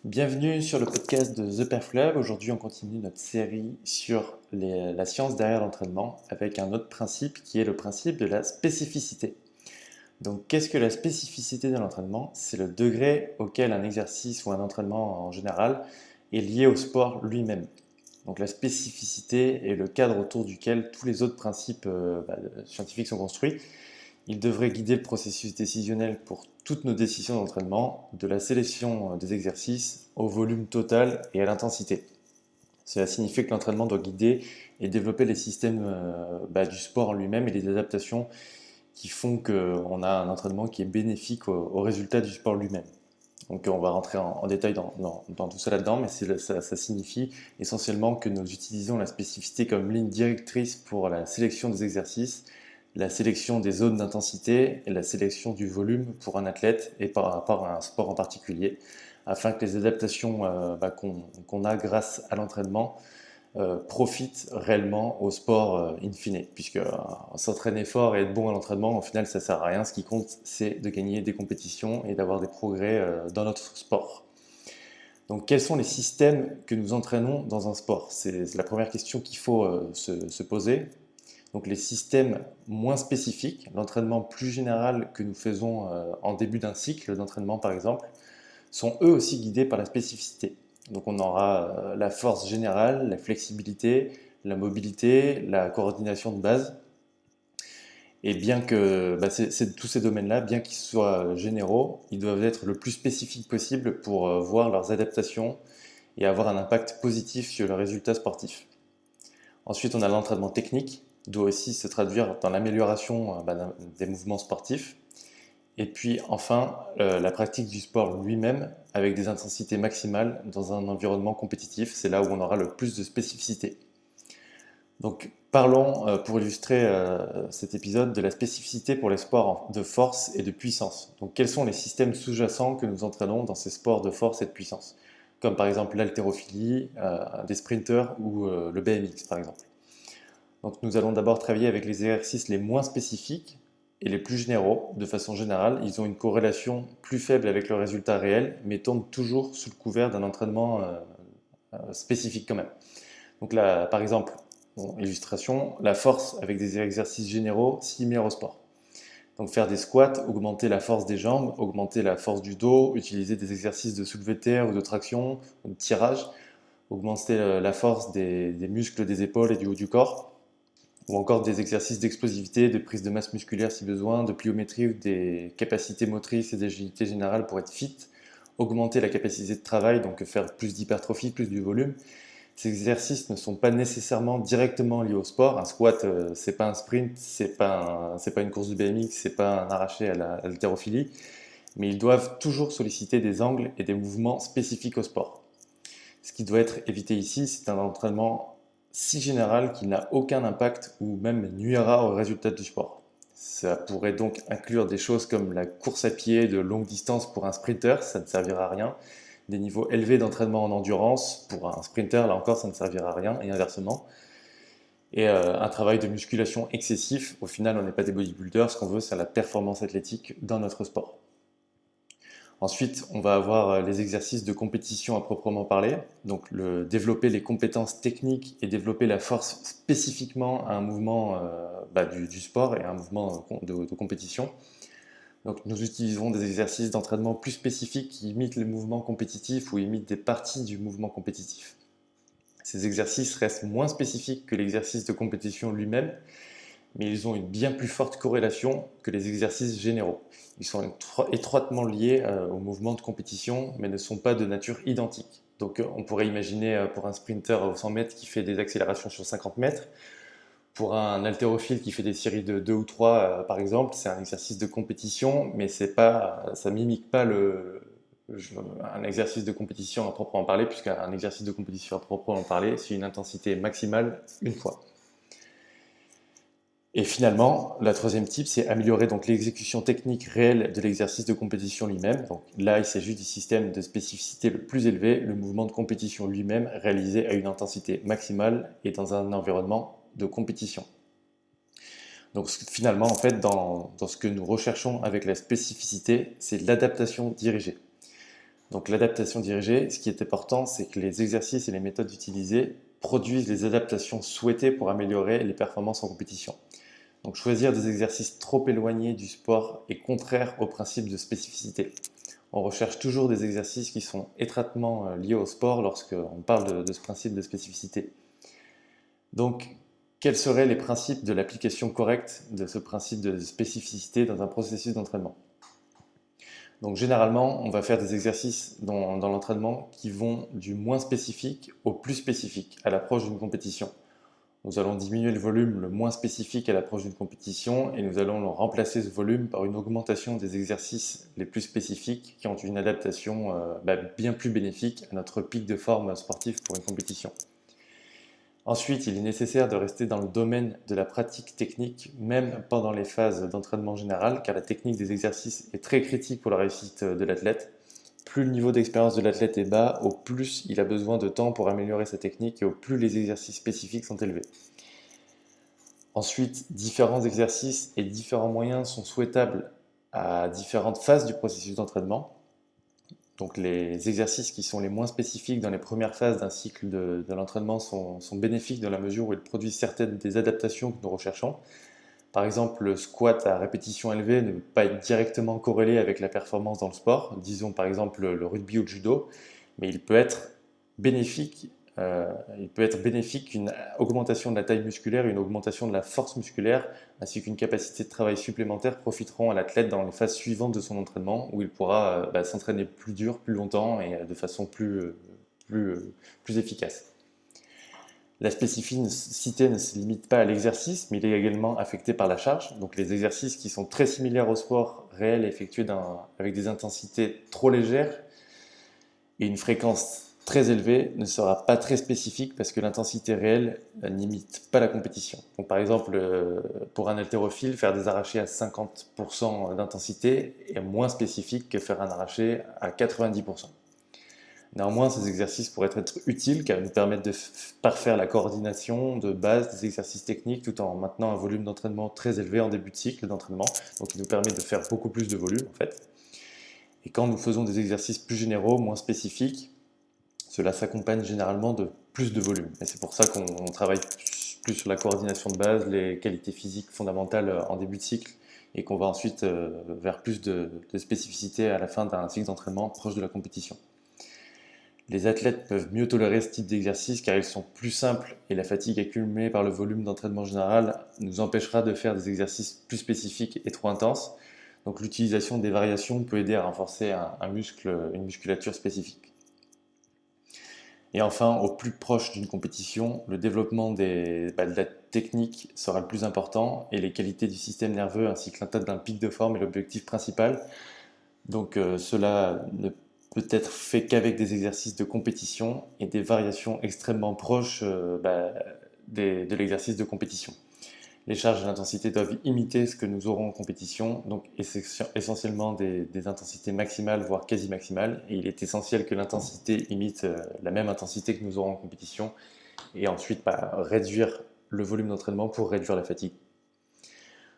Bienvenue sur le podcast de The Perf Lab. Aujourd'hui, on continue notre série sur la science derrière l'entraînement avec un autre principe qui est le principe de la spécificité. Donc, qu'est-ce que la spécificité de l'entraînement? C'est le degré auquel un exercice ou un entraînement en général est lié au sport lui-même. Donc, la spécificité est le cadre autour duquel tous les autres principes scientifiques sont construits. Il devrait guider le processus décisionnel pour toutes nos décisions d'entraînement, de la sélection des exercices au volume total et à l'intensité. Cela signifie que l'entraînement doit guider et développer les systèmes du sport en lui-même et les adaptations qui font qu'on a un entraînement qui est bénéfique au résultat du sport lui-même. Donc on va rentrer en détail dans tout ça là-dedans, mais ça signifie essentiellement que nous utilisons la spécificité comme ligne directrice pour la sélection des exercices, la sélection des zones d'intensité et la sélection du volume pour un athlète et par rapport à un sport en particulier, afin que les adaptations qu'on a grâce à l'entraînement profitent réellement au sport in fine, puisque s'entraîner fort et être bon à l'entraînement, au final, ça ne sert à rien. Ce qui compte, c'est de gagner des compétitions et d'avoir des progrès dans notre sport. Donc, quels sont les systèmes que nous entraînons dans un sport? C'est la première question qu'il faut se poser. Donc les systèmes moins spécifiques, l'entraînement plus général que nous faisons en début d'un cycle d'entraînement par exemple, sont eux aussi guidés par la spécificité. Donc on aura la force générale, la flexibilité, la mobilité, la coordination de base. Et bien que tous ces domaines-là, bien qu'ils soient généraux, ils doivent être le plus spécifiques possible pour voir leurs adaptations et avoir un impact positif sur le résultat sportif. Ensuite, on a l'entraînement technique, doit aussi se traduire dans l'amélioration des mouvements sportifs. Et puis enfin, la pratique du sport lui-même avec des intensités maximales dans un environnement compétitif, c'est là où on aura le plus de spécificité. Donc parlons, pour illustrer cet épisode, de la spécificité pour les sports de force et de puissance. Donc quels sont les systèmes sous-jacents que nous entraînons dans ces sports de force et de puissance? Comme par exemple l'haltérophilie, des sprinteurs ou le BMX par exemple. Donc nous allons d'abord travailler avec les exercices les moins spécifiques et les plus généraux. De façon générale, ils ont une corrélation plus faible avec le résultat réel, mais tombent toujours sous le couvert d'un entraînement spécifique quand même. Donc là, par exemple, illustration, la force avec des exercices généraux similaires au sport. Donc faire des squats, augmenter la force des jambes, augmenter la force du dos, utiliser des exercices de soulevé de terre ou de traction, de tirage, augmenter la force des muscles des épaules et du haut du corps, ou encore des exercices d'explosivité, de prise de masse musculaire si besoin, de pliométrie ou des capacités motrices et d'agilité générale pour être fit, augmenter la capacité de travail, donc faire plus d'hypertrophie, plus du volume. Ces exercices ne sont pas nécessairement directement liés au sport. Un squat, c'est pas un sprint, c'est pas une course de BMX, c'est pas un arraché à l'haltérophilie, mais ils doivent toujours solliciter des angles et des mouvements spécifiques au sport. Ce qui doit être évité ici, c'est un entraînement si général qu'il n'a aucun impact ou même nuira au résultat du sport. Ça pourrait donc inclure des choses comme la course à pied de longue distance pour un sprinter, ça ne servira à rien. Des niveaux élevés d'entraînement en endurance pour un sprinter, là encore, ça ne servira à rien, et inversement. Et un travail de musculation excessif, au final, on n'est pas des bodybuilders, ce qu'on veut, c'est la performance athlétique dans notre sport. Ensuite, on va avoir les exercices de compétition à proprement parler, donc développer les compétences techniques et développer la force spécifiquement à un mouvement du sport et à un mouvement de compétition. Donc nous utilisons des exercices d'entraînement plus spécifiques qui imitent les mouvements compétitifs ou imitent des parties du mouvement compétitif. Ces exercices restent moins spécifiques que l'exercice de compétition lui-même, mais ils ont une bien plus forte corrélation que les exercices généraux. Ils sont étroitement liés au mouvement de compétition, mais ne sont pas de nature identique. Donc on pourrait imaginer pour un sprinter au 100 mètres qui fait des accélérations sur 50 mètres, pour un haltérophile qui fait des séries de 2 ou 3, par exemple, c'est un exercice de compétition, mais ça ne mimique pas un exercice de compétition à proprement parler, puisqu'un exercice de compétition à proprement parler, c'est une intensité maximale une fois. Et finalement, la troisième type, c'est améliorer donc l'exécution technique réelle de l'exercice de compétition lui-même. Donc là, il s'agit du système de spécificité le plus élevé, le mouvement de compétition lui-même réalisé à une intensité maximale et dans un environnement de compétition. Donc finalement, en fait, dans ce que nous recherchons avec la spécificité, c'est l'adaptation dirigée. Donc l'adaptation dirigée, ce qui est important, c'est que les exercices et les méthodes utilisées produisent les adaptations souhaitées pour améliorer les performances en compétition. Donc choisir des exercices trop éloignés du sport est contraire au principe de spécificité. On recherche toujours des exercices qui sont étroitement liés au sport lorsqu'on parle de ce principe de spécificité. Donc, quels seraient les principes de l'application correcte de ce principe de spécificité dans un processus d'entraînement? Donc, généralement, on va faire des exercices dans l'entraînement qui vont du moins spécifique au plus spécifique à l'approche d'une compétition. Nous allons diminuer le volume le moins spécifique à l'approche d'une compétition et nous allons remplacer ce volume par une augmentation des exercices les plus spécifiques qui ont une adaptation bien plus bénéfique à notre pic de forme sportive pour une compétition. Ensuite, il est nécessaire de rester dans le domaine de la pratique technique, même pendant les phases d'entraînement général, car la technique des exercices est très critique pour la réussite de l'athlète. Plus le niveau d'expérience de l'athlète est bas, au plus il a besoin de temps pour améliorer sa technique et au plus les exercices spécifiques sont élevés. Ensuite, différents exercices et différents moyens sont souhaitables à différentes phases du processus d'entraînement. Donc les exercices qui sont les moins spécifiques dans les premières phases d'un cycle de l'entraînement sont bénéfiques dans la mesure où ils produisent certaines des adaptations que nous recherchons. Par exemple, le squat à répétition élevée ne peut pas être directement corrélé avec la performance dans le sport, disons par exemple le rugby ou le judo, mais il peut être bénéfique, une augmentation de la taille musculaire, une augmentation de la force musculaire, ainsi qu'une capacité de travail supplémentaire profiteront à l'athlète dans les phases suivantes de son entraînement, où il pourra s'entraîner plus dur, plus longtemps et de façon plus efficace. La spécificité ne se limite pas à l'exercice, mais il est également affecté par la charge. Donc les exercices qui sont très similaires au sport réel effectués avec des intensités trop légères et une fréquence très élevée ne sera pas très spécifique parce que l'intensité réelle n'imite pas la compétition. Donc par exemple, pour un haltérophile, faire des arrachés à 50% d'intensité est moins spécifique que faire un arraché à 90%. Néanmoins, ces exercices pourraient être utiles car ils nous permettent de parfaire la coordination de base des exercices techniques tout en maintenant un volume d'entraînement très élevé en début de cycle d'entraînement. Donc, il nous permet de faire beaucoup plus de volume en fait. Et quand nous faisons des exercices plus généraux, moins spécifiques, cela s'accompagne généralement de plus de volume. Et c'est pour ça qu'on travaille plus sur la coordination de base, les qualités physiques fondamentales en début de cycle et qu'on va ensuite vers plus de spécificité à la fin d'un cycle d'entraînement proche de la compétition. Les athlètes peuvent mieux tolérer ce type d'exercice car ils sont plus simples et la fatigue accumulée par le volume d'entraînement général nous empêchera de faire des exercices plus spécifiques et trop intenses. Donc l'utilisation des variations peut aider à renforcer une musculature spécifique. Et enfin, au plus proche d'une compétition, le développement de la technique sera le plus important et les qualités du système nerveux ainsi que l'atteinte d'un pic de forme est l'objectif principal. Donc cela ne peut être fait qu'avec des exercices de compétition et des variations extrêmement proches de l'exercice de compétition. Les charges et l'intensité doivent imiter ce que nous aurons en compétition, donc essentiellement des intensités maximales, voire quasi maximales, et il est essentiel que l'intensité imite la même intensité que nous aurons en compétition, et ensuite réduire le volume d'entraînement pour réduire la fatigue.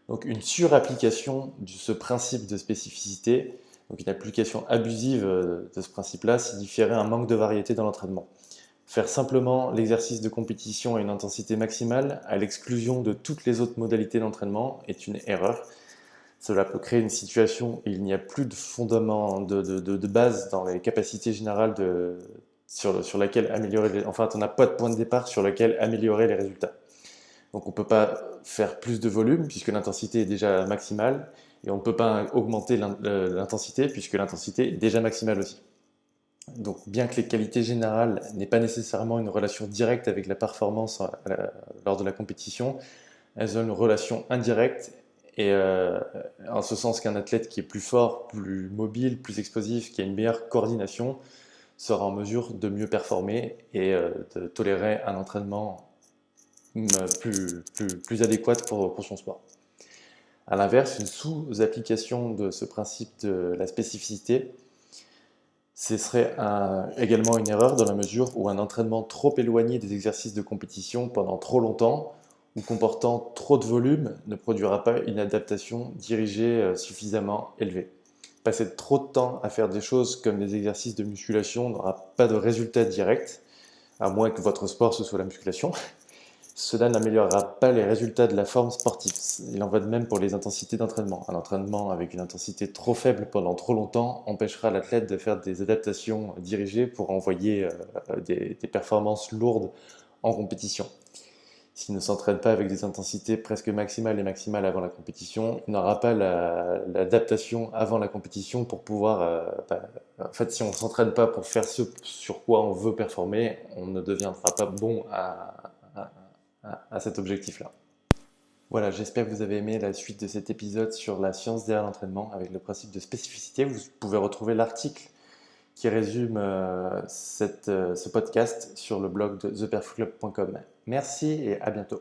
Donc une surapplication de ce principe de spécificité, donc une application abusive de ce principe-là, signifierait un manque de variété dans l'entraînement. Faire simplement l'exercice de compétition à une intensité maximale, à l'exclusion de toutes les autres modalités d'entraînement, est une erreur. Cela peut créer une situation où il n'y a plus de fondement, de base dans les capacités générales sur laquelle améliorer enfin, on n'a pas de point de départ sur lequel améliorer les résultats. Donc on ne peut pas faire plus de volume puisque l'intensité est déjà maximale et on ne peut pas augmenter l'intensité puisque l'intensité est déjà maximale aussi. Donc bien que les qualités générales n'aient pas nécessairement une relation directe avec la performance lors de la compétition, elles ont une relation indirecte et en ce sens qu'un athlète qui est plus fort, plus mobile, plus explosif, qui a une meilleure coordination, sera en mesure de mieux performer et de tolérer un entraînement plus adéquate pour son sport. A l'inverse, une sous-application de ce principe de la spécificité, ce serait également une erreur dans la mesure où un entraînement trop éloigné des exercices de compétition pendant trop longtemps ou comportant trop de volume ne produira pas une adaptation dirigée suffisamment élevée. passer trop de temps à faire des choses comme des exercices de musculation n'aura pas de résultat direct, à moins que votre sport ce soit la musculation. Cela n'améliorera pas les résultats de la forme sportive. Il en va de même pour les intensités d'entraînement. Un entraînement avec une intensité trop faible pendant trop longtemps empêchera l'athlète de faire des adaptations dirigées pour envoyer des performances lourdes en compétition. S'il ne s'entraîne pas avec des intensités presque maximales et maximales avant la compétition, il n'aura pas l'adaptation avant la compétition pour pouvoir... en fait, si on ne s'entraîne pas pour faire ce sur quoi on veut performer, on ne deviendra pas bon à cet objectif-là. Voilà, j'espère que vous avez aimé la suite de cet épisode sur la science derrière l'entraînement avec le principe de spécificité. Vous pouvez retrouver l'article qui résume ce podcast sur le blog de theperfclub.com. Merci et à bientôt.